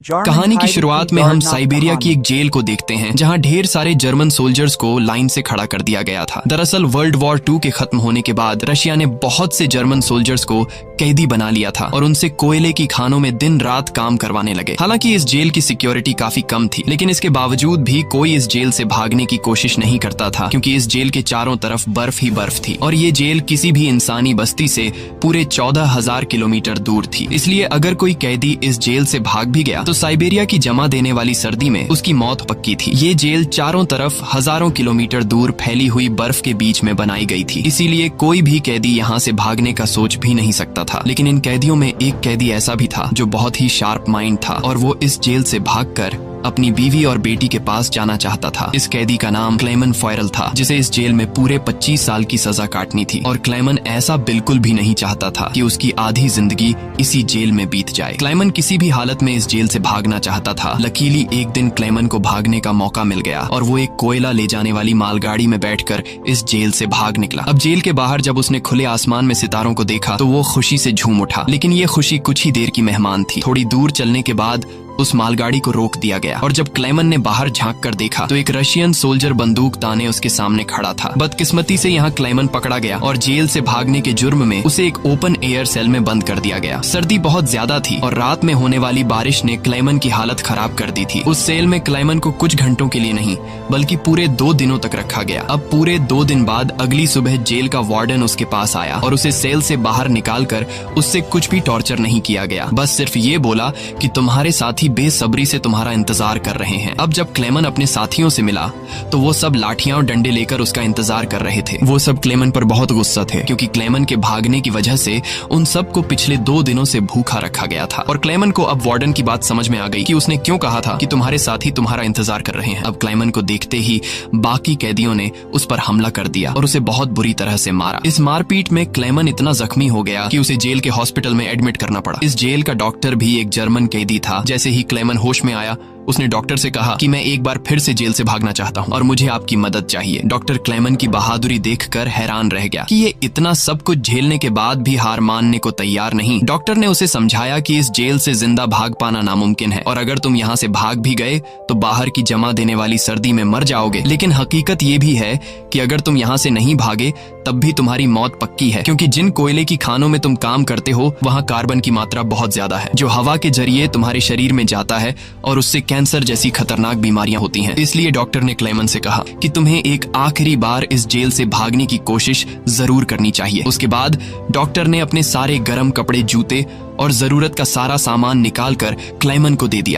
कहानी की शुरुआत में हम साइबेरिया की एक जेल को देखते हैं जहां ढेर सारे जर्मन सोल्जर्स को लाइन से खड़ा कर दिया गया था। दरअसल वर्ल्ड वॉर 2 के खत्म होने के बाद रशिया ने बहुत से जर्मन सोल्जर्स को कैदी बना लिया था और उनसे कोयले की खानों में दिन रात काम करवाने लगे। हालांकि इस जेल की सिक्योरिटी काफी कम थी, लेकिन इसके बावजूद भी कोई इस जेल से भागने की कोशिश नहीं करता था क्योंकि इस जेल के चारों तरफ बर्फ ही बर्फ थी और ये जेल किसी भी इंसानी बस्ती से पूरे 14,000 किलोमीटर दूर थी। इसलिए अगर कोई कैदी इस जेल से भाग भी गया तो साइबेरिया की जमा देने वाली सर्दी में उसकी मौत पक्की थी। ये जेल चारों तरफ हजारों किलोमीटर दूर फैली हुई बर्फ के बीच में बनाई गई थी, इसीलिए कोई भी कैदी यहाँ से भागने का सोच भी नहीं सकता था। लेकिन इन कैदियों में एक कैदी ऐसा भी था जो बहुत ही शार्प माइंड था और वो इस जेल से भागकर अपनी बीवी और बेटी के पास जाना चाहता था। इस कैदी का नाम क्लेमन फॉयरल था, जिसे इस जेल में पूरे 25 साल की सजा काटनी थी और क्लेमन ऐसा बिल्कुल भी नहीं चाहता था कि उसकी आधी जिंदगी इसी जेल में बीत जाए। क्लेमन किसी भी हालत में इस जेल से भागना चाहता था। लकीली एक दिन क्लेमन को भागने का मौका मिल गया और वो एक कोयला ले जाने वाली मालगाड़ी में बैठकर इस जेल से भाग निकला। अब जेल के बाहर जब उसने खुले आसमान में सितारों को देखा तो वो खुशी से झूम उठा, लेकिन ये खुशी कुछ ही देर की मेहमान थी। थोड़ी दूर चलने के बाद उस मालगाड़ी को रोक दिया गया और जब क्लेमन ने बाहर झांक कर देखा तो एक रशियन सोल्जर बंदूक ताने उसके सामने खड़ा था। बदकिस्मती से यहाँ क्लेमन पकड़ा गया और जेल से भागने के जुर्म में उसे एक ओपन एयर सेल में बंद कर दिया गया। सर्दी बहुत ज्यादा थी और रात में होने वाली बारिश ने क्लेमन की हालत खराब कर दी थी। उस सेल में क्लेमन को कुछ घंटों के लिए नहीं बल्कि पूरे 2 दिनों तक रखा गया। अब पूरे 2 दिन बाद अगली सुबह जेल का वार्डन उसके पास आया और उसे सेल से बाहर निकाल कर उससे कुछ भी टॉर्चर नहीं किया गया, बस सिर्फ ये बोला कि तुम्हारे साथी बेसब्री से तुम्हारा इंतजार कर रहे हैं। अब जब क्लेमन अपने साथियों से मिला तो वो सब लाठियां और डंडे लेकर उसका इंतजार कर रहे थे। वो सब क्लेमन पर बहुत गुस्सा थे क्योंकि क्लेमन के भागने की वजह से उन सबको पिछले 2 दिनों से भूखा रखा गया था और क्लेमन को अब वार्डन की बात समझ में आ गई कि उसने क्यों कहा था कि तुम्हारे साथी तुम्हारा इंतजार कर रहे हैं। अब क्लेमन को देखते ही बाकी कैदियों ने उस पर हमला कर दिया और उसे बहुत बुरी तरह से मारा। इस मारपीट में क्लेमन इतना जख्मी हो गया कि उसे जेल के हॉस्पिटल में एडमिट करना पड़ा। इस जेल का डॉक्टर भी एक जर्मन कैदी था। जैसे ही क्लेमन होश में आया उसने डॉक्टर से कहा कि मैं एक बार फिर से जेल से भागना चाहता हूँ और मुझे आपकी मदद चाहिए। डॉक्टर क्लेमन की बहादुरी देखकर हैरान रह गया कि ये इतना सब कुछ झेलने के बाद भी हार मानने को तैयार नहीं। डॉक्टर ने उसे समझाया कि इस जेल से जिंदा भाग पाना नामुमकिन है और अगर तुम यहाँ से भाग भी गए तो बाहर की जमा देने वाली सर्दी में मर जाओगे। लेकिन हकीकत ये भी है कि अगर तुम यहाँ से नहीं भागे तब भी तुम्हारी मौत पक्की है, क्योंकि जिन कोयले की खानों में तुम काम करते हो वहाँ कार्बन की मात्रा बहुत ज्यादा है जो हवा के जरिए तुम्हारे शरीर में जाता है और उससे कैंसर जैसी खतरनाक बीमारियां होती हैं। इसलिए डॉक्टर ने क्लेमन से कहा कि तुम्हें एक आखिरी बार इस जेल से भागने की कोशिश जरूर करनी चाहिए। उसके बाद डॉक्टर ने अपने सारे गर्म कपड़े, जूते और जरूरत का सारा सामान निकालकर क्लेमन को दे दिया।